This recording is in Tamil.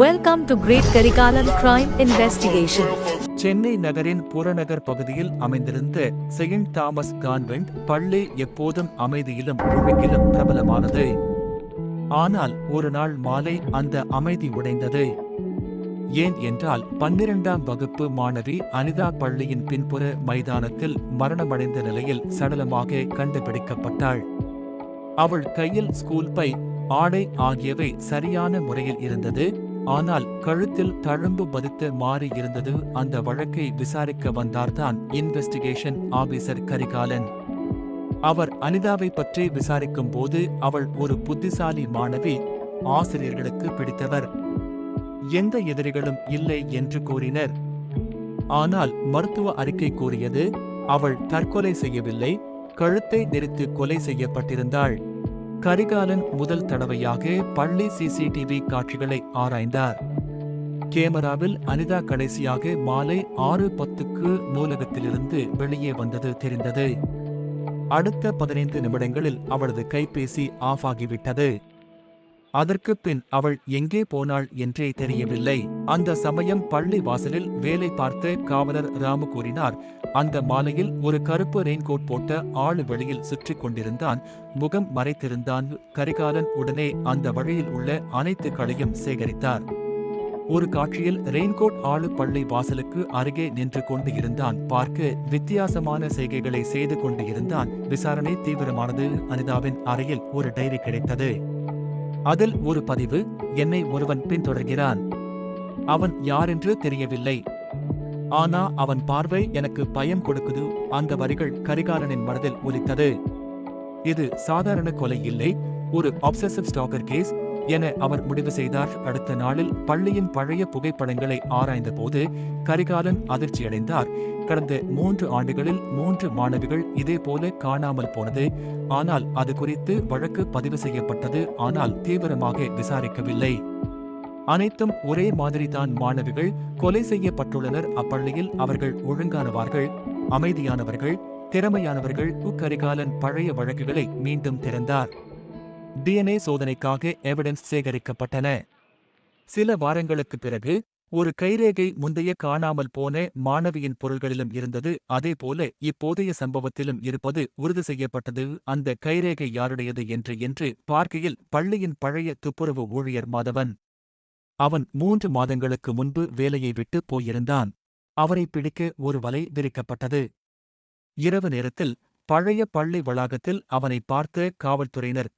Welcome to Great Karikalan Crime Investigation. Chennai நகரின் புறநகர் பகுதியில் அமைந்திருந்த செயின்ட் தாமஸ் கான்வென்ட் பள்ளி எப்போதும் அமைதியிலும் ஒழுங்கிலும் பிரபலமானது. ஆனால் ஒரு நாள் மாலை அந்த அமைதி உடைந்தது. ஏன் என்றால் 12ஆம் வகுப்பு மாணவி அனிதா பள்ளியின் பின்புற மைதானத்தில் மரணமடைந்த நிலையில் சடலமாக கண்டுபிடிக்கப்பட்டாள். அவள் கையில் ஸ்கூல் பை, ஆடை ஆகியவை சரியான முறையில் இருந்தது. ஆனால் கழுத்தில் தழும்பு பதித்த மாறி இருந்தது. அந்த வழக்கை விசாரிக்க வந்தார்தான் இன்வெஸ்டிகேஷன் ஆபீசர் கரிகாலன். அவர் அனிதாவை பற்றி விசாரிக்கும் போது அவள் ஒரு புத்திசாலி மாணவி, ஆசிரியர்களுக்கு பிடித்தவர், எந்த எதிரிகளும் இல்லை என்று கூறினர். ஆனால் மருத்துவ அறிக்கை கூறியது அவள் தற்கொலை செய்யவில்லை, கழுத்தை நெரித்து கொலை செய்யப்பட்டிருந்தாள். கரிகாலன் முதல் தடவையாக பள்ளி சிசிடிவி காட்சிகளை ஆராய்ந்தார். கேமராவில் அனிதா கடைசியாக மாலை 6:10க்கு நூலகத்திலிருந்து வெளியே வந்தது தெரிந்தது. அடுத்த 15 நிமிடங்களில் அவளது கைபேசி ஆஃப் ஆகிவிட்டது. அதற்கு பின் அவள் எங்கே போனாள் என்றே தெரியவில்லை. அந்த சமயம் பள்ளி வாசலில் வேலை பார்த்த காவலர் ராமு கூறினார், அந்த மாலையில் ஒரு கருப்பு ரெயின்கோட் போட்ட ஆளு வெளியில் சுற்றிக் கொண்டிருந்தான், முகம் மறைத்திருந்தான். கரிகாலன் உடனே அந்த வழியில் உள்ள அனைத்து களையும் சேகரித்தார். ஒரு காட்சியில் ரெயின்கோட் ஆளு பள்ளி வாசலுக்கு அருகே நின்று கொண்டு இருந்தான். பார்க்க வித்தியாசமான செய்கைகளை செய்து கொண்டு இருந்தான். விசாரணை தீவிரமானது. அனிதாவின் அறையில் ஒரு டைரி கிடைத்தது. அதில் ஒரு பதிவு, என்னை ஒருவன் பின்தொடர்கிறான், அவன் யாரென்று தெரியவில்லை, ஆனா அவன் பார்வை எனக்கு பயம் கொடுக்குது. அந்த வரிகள் கரிகாலனின் மனதில் ஒலித்தது. இது சாதாரண கொலை இல்லை, ஒரு ஆப்சசிவ் ஸ்டாக்கர் கேஸ் என அவர் முடிவு செய்தார். அடுத்த நாளில் பள்ளியின் பழைய புகைப்படங்களை ஆராய்ந்த போது கரிகாலன் அதிர்ச்சியடைந்தார். கடந்த 3 ஆண்டுகளில் 3 மாணவிகள் இதேபோல காணாமல் போனது. ஆனால் அது குறித்து வழக்கு பதிவு செய்யப்பட்டது. ஆனால் தீவிரமாக விசாரிக்கவில்லை. அனைத்தும் ஒரே மாதிரிதான். மாணவிகள் கொலை செய்யப்பட்டுள்ளனர். அப்பள்ளியில் அவர்கள் ஒழுங்கானவர்கள், அமைதியானவர்கள், திறமையானவர்கள். கரிகாலன் பழைய வழக்குகளை மீண்டும் திறந்தார். டிஎன்ஏ சோதனைக்காக எவிடன்ஸ் சேகரிக்கப்பட்டன. சில வாரங்களுக்கு பிறகு ஒரு கைரேகை முந்தைய காணாமல் போன மாணவியின் பொருள்களிலும் இருந்தது. அதேபோல இப்போதைய சம்பவத்திலும் இருப்பது உறுதி செய்யப்பட்டது. அந்த கைரேகை யாருடையது என்று பார்க்கையில் பள்ளியின் பழைய துப்புரவு ஊழியர் மாதவன். அவன் 3 மாதங்களுக்கு முன்பு வேலையை விட்டு போயிருந்தான். அவரை பிடிக்க ஒரு வலை விரிக்கப்பட்டது. இரவு நேரத்தில் பழைய பள்ளி வளாகத்தில் அவனை பார்த்த காவல்துறையினர்